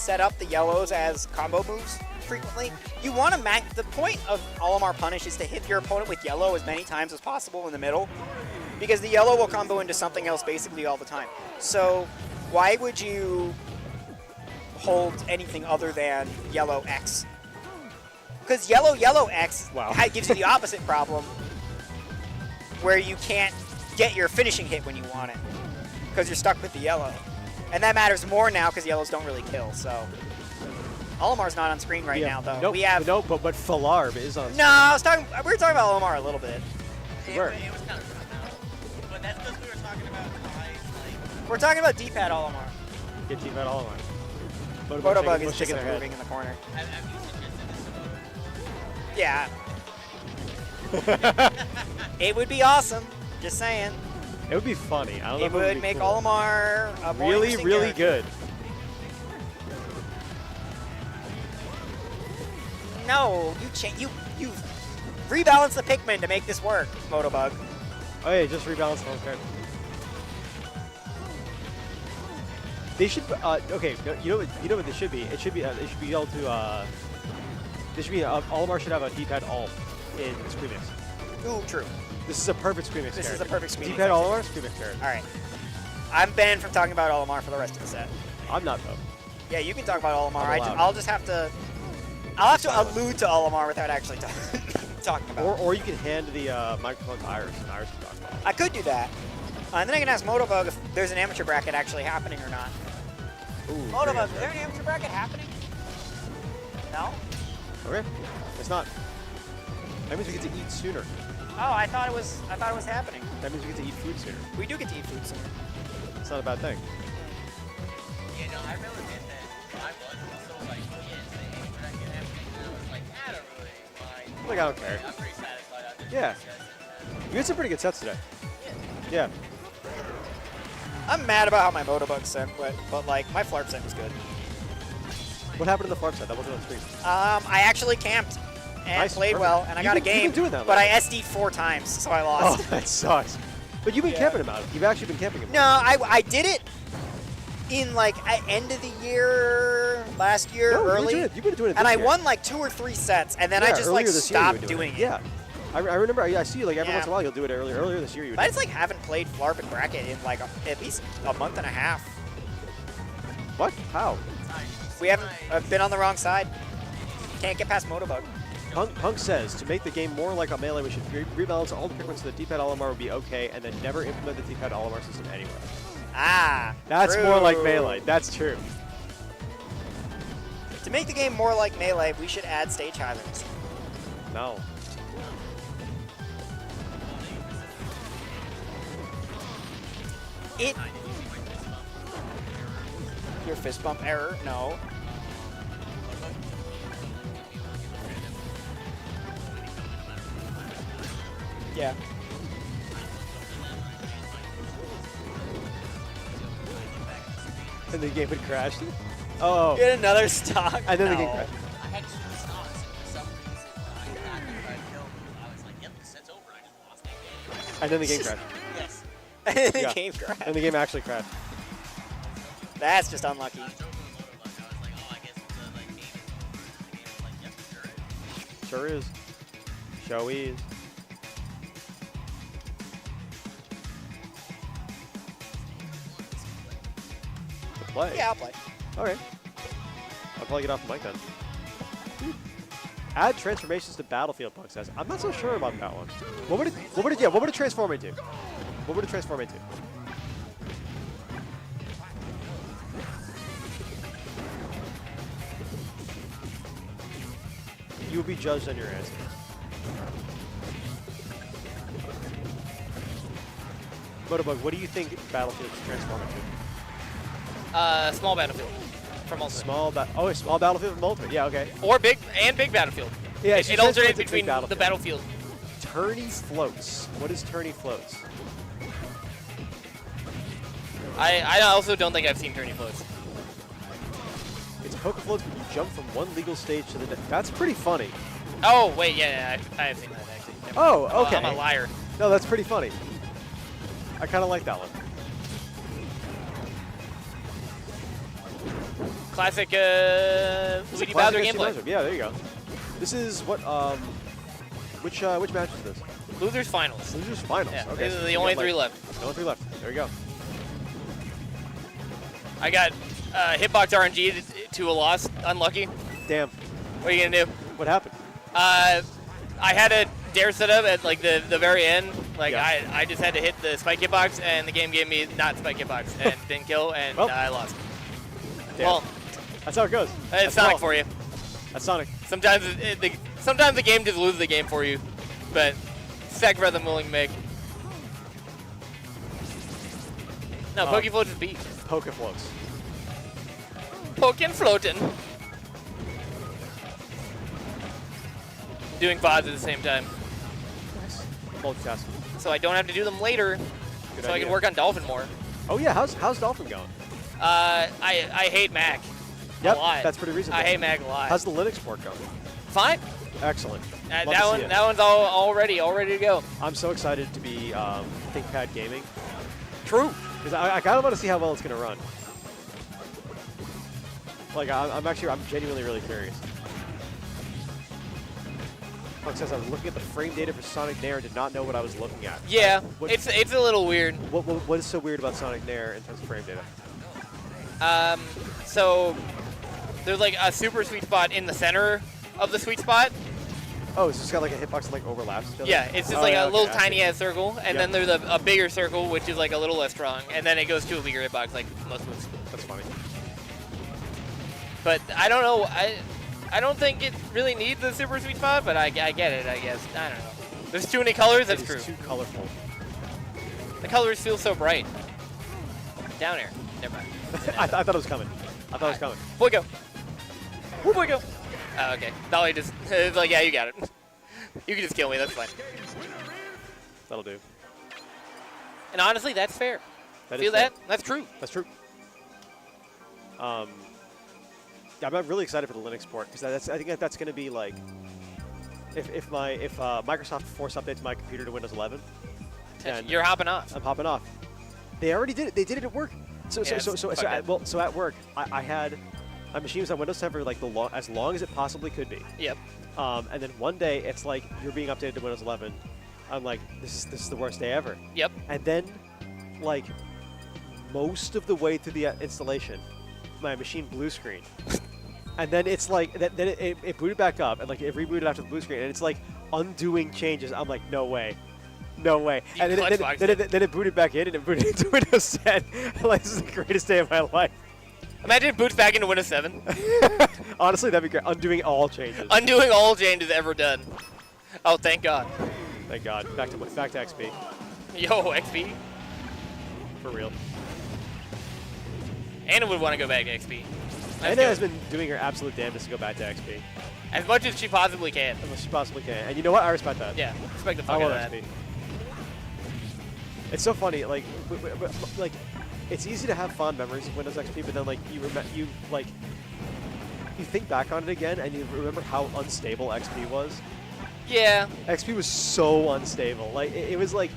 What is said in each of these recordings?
set up the yellows as combo moves frequently. You want to the point of Olimar Punish is to hit your opponent with yellow as many times as possible in the middle, because the yellow will combo into something else basically all the time. So why would you hold anything other than yellow X? Because yellow X gives you the opposite problem, where you can't get your finishing hit when you want it, because you're stuck with the yellow. And that matters more now because yellows don't really kill, so. Olimar's not on screen right now, though. Nope, we have but Flarp is on screen. No, we were talking about Olimar a little bit. It was kind of rough out. But that's because we were talking about We're talking about D-pad Olimar. Get D-pad Olimar. Photobug is just moving in the corner. Have you suggested this? Yeah. It would be awesome. Just saying. It would be funny. I don't know. It would make cool. Olimar a more really good. No, you rebalance the Pikmin to make this work, Photobug. Oh yeah, just rebalance the whole card. They should. Okay, you know what this should be? It should be. They should be able to. This should be. Olimar should have a D-pad alt in Screamix. Ooh, true. This is a perfect Screamix. This is a perfect Screamix. D-pad Olimar, Screamix card. All right. I'm banned from talking about Olimar for the rest of the set. I'm not though. Yeah, you can talk about Olimar. I'll just have to. I'll have to allude to Olimar without actually talking about it. Or you can hand the microphone to Iris, and Iris can talk about it. I could do that. And then I can ask Motobug if there's an amateur bracket actually happening or not. Ooh, Motobug, is there an amateur bracket happening? No? Okay. It's not. That means we get to eat sooner. Oh, I thought it was happening. That means we get to eat food sooner. We do get to eat food sooner. It's not a bad thing. Yeah, no, I really did that. I wasn't so like, yeah, it's the amateur bracket happening, and I was like, I don't really mind. Like, I don't care. I'm pretty satisfied out there. Yeah. You had some pretty good sets today. Yeah. I'm mad about how my Motobug set went, but like my Flarp set was good. What happened to the Flarp set? That wasn't on screen. I actually camped and played well, and I got a game. You've been doing that but I SD'd 4 times, so I lost. Oh, that sucks. But you've been camping him out. You've actually been camping him. No, I did it in like end of the year, last year, early. You've been doing it. And I won like 2 or 3 sets, and then I just like stopped doing it. Yeah. I remember, I see you like every once in a while you'll do it earlier this year. You but I just like haven't played Flarp and Bracket in like at least a month and a half. What? How? We haven't been on the wrong side. Can't get past Motobug. Punk says, to make the game more like a Melee, we should rebalance all the Pikmin so the D-pad Olimar would be okay, and then never implement the D-pad Olimar system anywhere. Ah, that's true. more like Melee. That's true. To make the game more like Melee, we should add stage hazards. No. Your fist bump error? No. Yeah. And the game had crashed. Oh. Get another stock. And then the game crashed. I had 2 stocks, and for some reason, I got there, I killed him. I was like, yep, the set's over. I just lost that game. And then the game crashed. Yes. And the game crashed. And the game actually crashed. That's just unlucky. Sure is. Show is. Play. Yeah, I'll play. Okay. I'll probably get off the mic then. Add transformations to Battlefield, Punk says. I'm not so sure about that one. What would it transform into? What would it transform into? You will be judged on your answer. Motobug, what do you think Battlefield is transforming to? Small Battlefield from Ultimate. Small Battlefield from Ultimate. Yeah, okay. Or big Battlefield. Yeah, it alternates between the Battlefield. Tourney floats. What is tourney floats? I also don't think I've seen tourney floats. It's poke floats when you jump from one legal stage to the next. That's pretty funny. Oh wait, yeah, I have seen that actually. Oh, okay. I'm a liar. No, that's pretty funny. I kind of like that one. classic It's a Luigi classic Bowser FC gameplay. matchup. Yeah, there you go. This is what, which match is this? Losers finals. Losers finals. Yeah, Okay. these so are we the only got, 3 like, left. The only 3 left. There we go. I got hitbox RNG to a loss. Unlucky. Damn. What are you gonna do? What happened? I had a dare set up at like the very end. Like Yeah. I just had to hit the spike hitbox, and the game gave me not spike hitbox and didn't kill, and Well. I lost. Damn. Well, That's how it goes. it's That's Sonic all. for you. That's Sonic. Sometimes sometimes the game just loses the game for you, but sacrifice I'm willing to make. No, Oh. Pokefloat just beat. Poke floats. Poking floating. Doing VODs at the same time, Nice. Multitasking. so I don't have to do them later, Good so I idea. can work on Dolphin more. Oh yeah, how's Dolphin going? I hate Mac Yep, a lot. that's pretty reasonable. I hate Mac a lot. How's the Linux port going? Fine. Excellent. Love to That see one, it. that one's all ready to go. I'm so excited to be ThinkPad gaming True. because I kind of want to see how well it's going to run. Like I'm genuinely really curious. Punk says I was looking at the frame data for Sonic Nair and did not know what I was looking at. Yeah, What- it's a little weird. What is so weird about Sonic Nair in terms of frame data? So there's like a super sweet spot in the center of the sweet spot. Oh, it's just got like a hitbox that like overlaps each other? Yeah, it's just Oh, like yeah, a little okay, I see. tiny ass circle, and Yep. then there's a bigger circle which is like a little less strong, and then it goes to a bigger hitbox like most moves. That's funny. But I don't know. I don't think it really needs a super sweet spot, but I get it. I guess I don't know. There's too many colors. That's It true. is too colorful. The colors feel so bright. Down air. Never mind. I thought it was coming. I thought it was coming. Boy go. Woo boy go. Oh, okay. Dolly just it's like, yeah, you got it. You can just kill me. That's fine. That'll do. And honestly, that's fair. That is Feel fair. that? That's true. That's true. Yeah, I'm really excited for the Linux port because I think that's going to be like if Microsoft force updates my computer to Windows 11, then You're hopping off. I'm popping off. They already did it. They did it at work. So Yeah, so at work I had my machine was on Windows 10 for like as long as it possibly could be. Yep. And then one day it's like you're being updated to Windows 11. I'm like this is the worst day ever. Yep. And then like most of the way through the installation, my machine blue screen. And then it's like, then it booted back up, and like it rebooted after the blue screen, and it's like undoing changes. I'm like, no way. No way. You And then it booted back in, and it booted into Windows 10. Like, this is the greatest day of my life. Imagine it boots back into Windows 7. Honestly, that'd be great. Undoing all changes. Undoing all changes ever done. Oh, thank God. Thank God. Back to XP. Yo, XP. For real. Anna would want to go back to XP. That's Anna good. has been doing her absolute damnedest to go back to XP. As much as she possibly can. As much as she possibly can. And you know what? I respect that. Yeah, respect the I fuck out want of that. XP. It's so funny, like, like, it's easy to have fond memories of Windows XP, but then like you think back on it again and you remember how unstable XP was. Yeah. XP was so unstable. Like it was like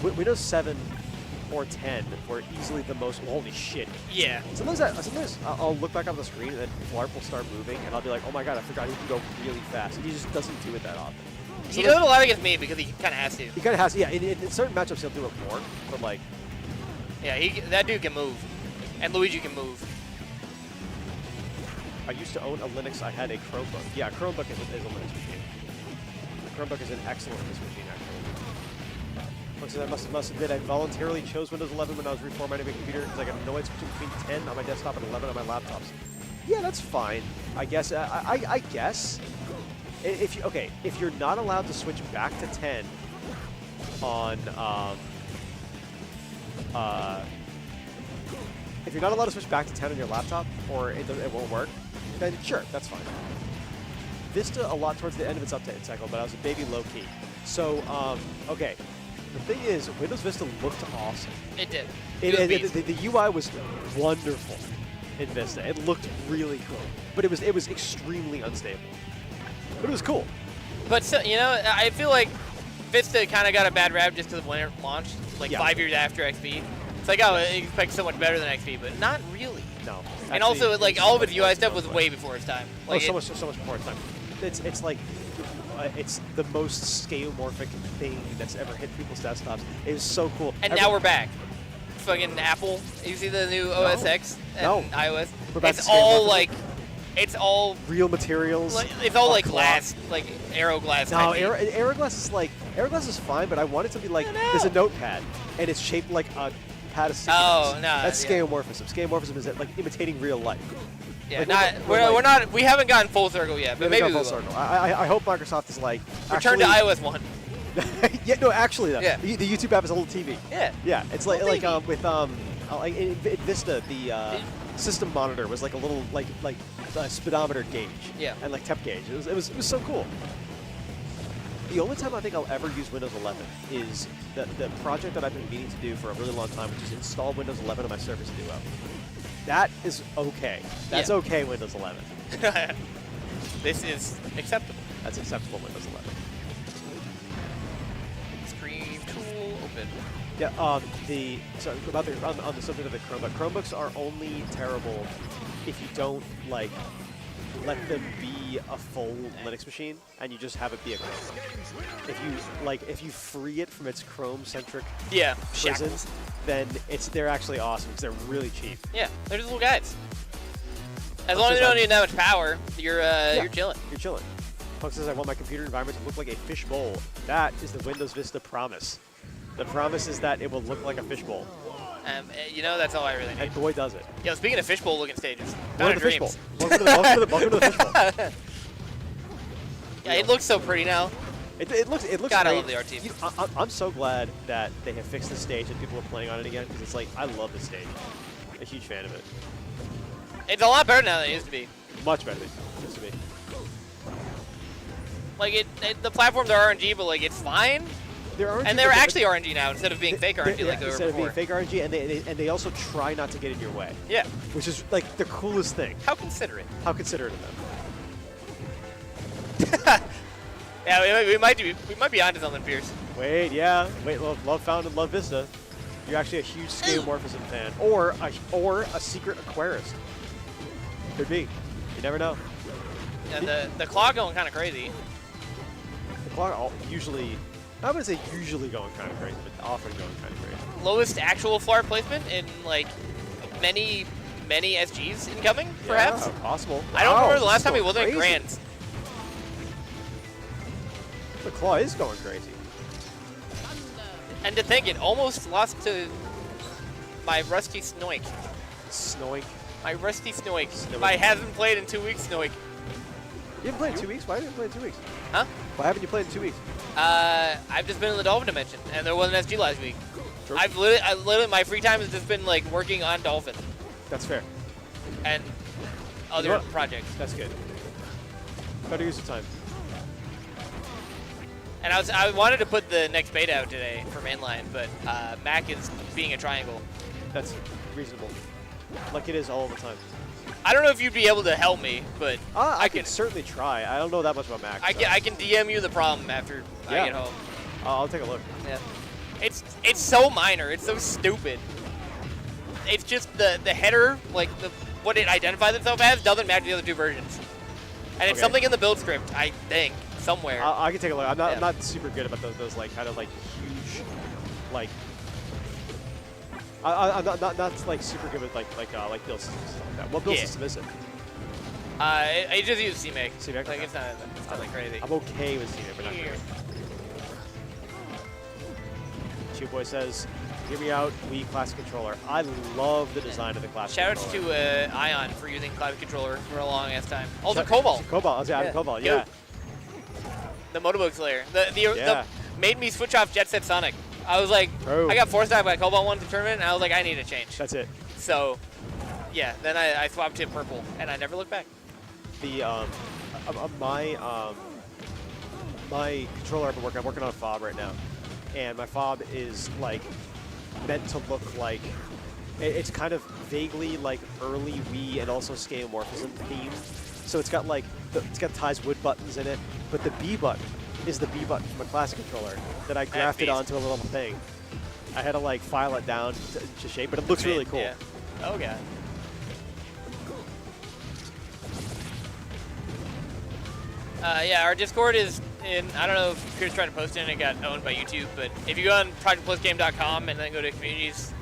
Windows 7 or 10 were easily the most. Holy shit! Yeah. Sometimes I'll look back on the screen and then Flarp will start moving and I'll be like, oh my god, I forgot he can go really fast. And he just doesn't do it that often. He does it a lot against me because he kind of has to. He kind of has, yeah. In certain matchups he'll do it more, but like. Yeah, that dude can move. And Luigi can move. I used to own a Linux. I had a Chromebook. Yeah, Chromebook is a Linux machine. Chromebook is an excellent Linux machine, actually. Looks like I must admit I voluntarily chose Windows 11 when I was reformatting my computer because I got annoyed switching between 10 on my desktop and 11 on my laptops. Yeah, that's fine. I guess. I guess. If you're not allowed to switch back to 10 on if you're not allowed to switch back to 10 on your laptop, or it won't work, then sure, that's fine. Vista a lot towards the end of its update cycle, but I was a baby low-key. So, okay. The thing is, Windows Vista looked awesome. It did. The UI was wonderful in Vista. It looked really cool. But it was extremely unstable. But it was cool. But, so, you know, I feel like Vista kind of got a bad rap just because when it launched, like Yeah. 5 years after XP. It's like, oh, it expects so much better than XP, but not really. No. And also, like, all of its UI stuff was way before its time. Like, so much before its time. It's like it's the most scalomorphic thing that's ever hit people's desktops. It was so cool. And now we're back. Fucking Apple. You see the new OS X and iOS? It's all like, it's all real materials. It's all like glass, like Aero glass. No, Aero glass is fine, but I want it to be like there's a notepad and it's shaped like a pad of sticky Oh notes. no, that's scalomorphism. Scalomorphism is like imitating real life. Yeah, like, we haven't gotten full circle yet, but maybe we will. Circle. I hope Microsoft is like return to iOS 1. Yeah, no, actually though. Yeah. The YouTube app is a little TV. Yeah. Yeah, it's like like in Vista the system monitor was like a little like speedometer gauge. Yeah. And like temp gauge. It was so cool. The only time I think I'll ever use Windows 11 is the project that I've been meaning to do for a really long time, which is install Windows 11 on my Surface Duo. That is okay. That's okay, Windows 11. This is acceptable. That's acceptable, Windows 11. Screen tool open. Yeah. On the subject of the Chromebook, Chromebooks are only terrible if you don't like let them be a full Linux machine and you just have it be a Chromebook. If you free it from its Chrome-centric prison, then they're actually awesome because they're really cheap. Yeah, they're just little guys. As long as you don't need that much power, you're chilling. You're chilling. Punk says, I want my computer environment to look like a fishbowl. That is the Windows Vista promise. The promise is that it will look like a fishbowl. That's all I really need. And boy, does it. Yo, speaking of fishbowl looking stages, Welcome to the fishbowl. Welcome to the fishbowl. Yeah, it looks so pretty now. It looks God, great. I love the RT. I'm so glad that they have fixed the stage and people are playing on it again because it's like, I love the stage. I'm a huge fan of it. It's a lot better now than it used to be. Much better than it used to be. Like, the platforms are RNG, but, like, it's fine. And they're actually RNG now instead of being fake RNG like they were instead before. of being fake RNG, and they also try not to get in your way. Yeah. Which is, like, the coolest thing. How considerate. How considerate of them. Yeah, we might be onto something, Pierce. Wait, love found and love Vista. You're actually a huge scalomorphism fan, or a secret Aquarist. Could be. You never know. Yeah, the claw going kind of crazy. The claw usually, I wouldn't say usually going kind of crazy, but often going kind of crazy. Lowest actual Flarp placement in like many SGs incoming, perhaps. Possible. I don't remember the last time he wasn't at Grands. The claw is going crazy. And to think, it almost lost to my rusty Snoik. Snoik. My rusty Snoik. I haven't played in 2 weeks, Snoik. You haven't played in 2 weeks? Why haven't you played in 2 weeks? Huh? Why haven't you played in 2 weeks? I've just been in the Dolphin Dimension, and there wasn't SG last week. True. I literally, my free time has just been like working on Dolphin. That's fair. And other projects. That's good. Better use of time. And I wanted to put the next beta out today for mainline, but Mac is being a triangle. That's reasonable. Like it is all the time. I don't know if you'd be able to help me, but I can certainly try. I don't know that much about Mac. I can DM you the problem after I get home. I'll take a look. Yeah. It's so minor. It's so stupid. It's just the header, like what it identifies itself as, doesn't match the other two versions. And it's something in the build script, I think, somewhere. I can take a look. I'm not super good about those like kind of like huge, like. I'm not like super good with like build systems and stuff like that. What build system is it? I just use CMake. CMake? Like it's nothing crazy. I'm okay with CMake, but not great. Chew Boy says, "Hear me out, Wii Classic Controller." I love the design of the Classic Shoutouts Controller. to Ion for using Classic Controller for a long ass time. Also Cobalt. Cobalt, Cobalt, yeah. The Motobook Slayer. The made me switch off Jet Set Sonic. I was like, I got forced out by Cobalt once in the tournament, and I was like, I need a change. That's it. So, yeah, then I swapped to purple, and I never looked back. The my controller I'm working on a fob right now, and my fob is like meant to look like it's kind of vaguely like early Wii and also scalomorphism themed. So it's got like it's got Ty's wood buttons in it, but the B button is the B button from a classic controller that I grafted onto a little thing. I had to like file it down to shape, but it looks really cool. Yeah. Oh god. Yeah, our Discord is in, I don't know if Pierce tried to post it and it got owned by YouTube, but if you go on projectplusgame.com and then go to communities,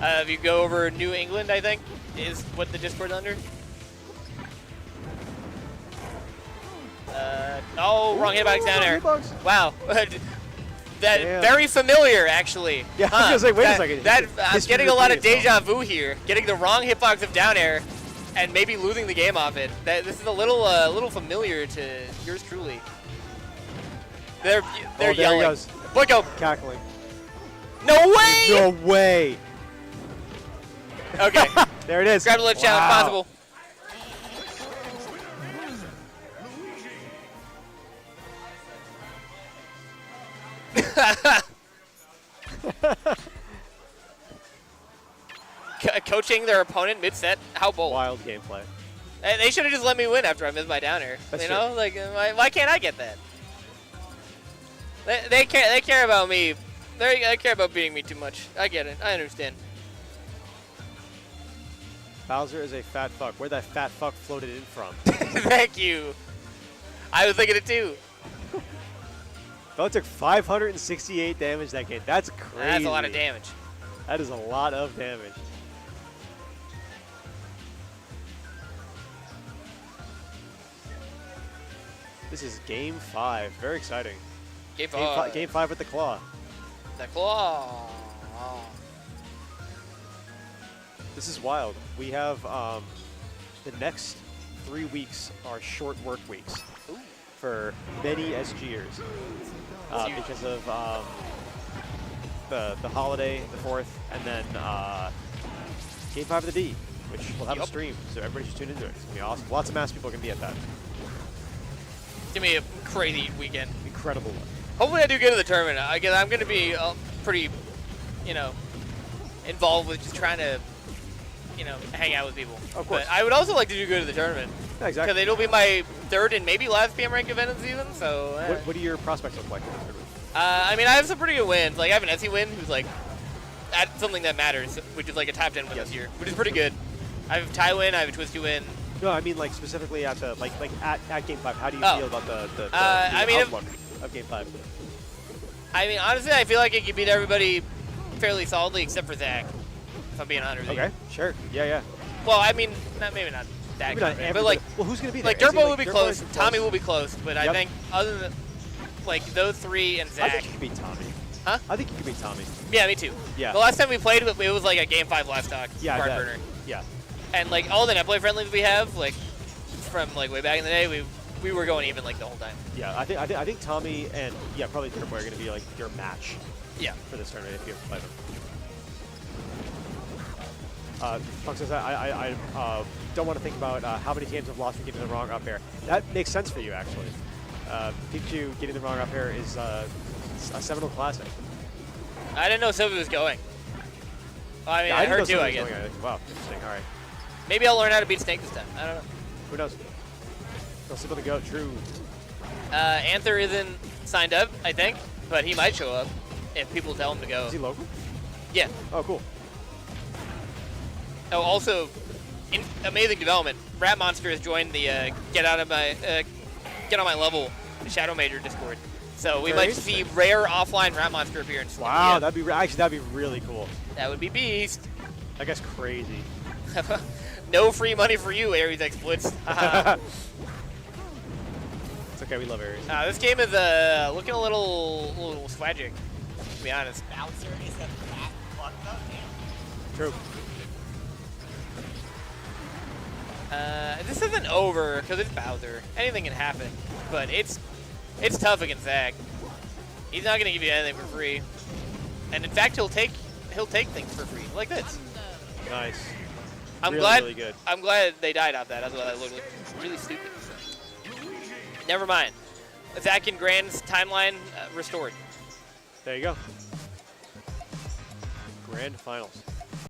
if you go over New England, I think, is what the Discord's under. Oh, wrong hitbox down there. Hitbox. Wow. That Damn. very familiar, actually. Yeah, I was gonna say, wait a second. I'm getting a lot of deja vu here. Getting the wrong hitbox of down air, and maybe losing the game off it. This is a little familiar to yours truly. They're there yelling. he goes. Boy, go. Cackling. No way! No way. Okay. There it is. Grab the left channel if possible. Coaching their opponent mid-set, how bold. Wild gameplay. They should have just let me win after I missed my down air. That's you know, like why can't I get that? They care about me. They care about beating me too much. I get it. I understand. Bowser is a fat fuck. Where'd that fat fuck floated in from? Thank you. I was thinking it too. Bowser took 568 damage that game. That's crazy. That's a lot of damage. That is a lot of damage. This is game 5. Very exciting. Game 5. Game 5 with the claw. The claw. This is wild. We have the next 3 weeks are short work weeks for many SGers because of the holiday, the 4th, and then Game 5 of the D, which will have a stream, so everybody should tune into it. It's going to be awesome. Lots of mass people are going to be at that. It's going to be a crazy weekend. Incredible one. Hopefully I do good at the tournament. I'm going to be pretty, involved with just trying to, hang out with people. Of course. But I would also like to do good at the tournament. Yeah, exactly. Because it'll be my 3rd and maybe last PM rank event of the season, so... What do your prospects look like? I mean, I have some pretty good wins. Like, I have an Essie win who's, like, at something that matters, which is, like, a top 10 win this year, which is pretty good. I have a Ty win, I have a Twisty win. No, I mean, like, specifically at the, like at Game 5, how do you feel about the outlook of Game 5? I mean, honestly, I feel like I can beat everybody fairly solidly except for Zach, if I'm being honest with you. Okay, sure. Yeah. Well, I mean, maybe not that Maybe not confident, but, like, well, who's going to be there? like, Durbo will be close, Tommy will be close, but Yep. I think other than, like, those 3 and Zach. I think you could beat Tommy. Huh? I think you could beat Tommy. Yeah, me too. Yeah. The last time we played, it was like a Game 5 last talk. Yeah, I bet. burner. Yeah. And, like, all the netplay friendlies we have, like, from, like, way back in the day, we were going even, like, the whole time. Yeah, I think Tommy and, probably Durbo are going to be, like, your match. Yeah. For this tournament if you have to play them. Punk says, I don't want to think about how many games I've lost from getting the wrong up air. That makes sense for you, actually. Pikachu getting the wrong up air is a seminal classic. I didn't know Sylvie was going. Well, I mean, Yeah, I didn't heard know too, Sylvie I was guess. going. Wow, interesting. All right. Maybe I'll learn how to beat Snake this time. I don't know. Who knows? Still simple to go. True. Anther isn't signed up, I think, but he might show up if people tell him to go. Is he local? Yeah. Oh, cool. Oh, also, amazing development. Rat Monster has joined the get on my level Shadow Major Discord. So we Very might see rare offline Rat Monster appearance. Wow, Yeah. that'd be really cool. That would be beast. That guy's crazy. No free money for you, Ares Exploits. It's okay, we love Ares. This game is looking a little swagic, to be honest. Bouncer is a fat fuck though. Damn. True. This isn't over because it's Bowser. Anything can happen, but it's tough against Zach. He's not gonna give you anything for free, and in fact, he'll take things for free like this. Nice. I'm really, glad. really good. I'm glad they died off that. That's what I looked really stupid. Never mind. Zach and Grand's timeline restored. There you go. Grand finals.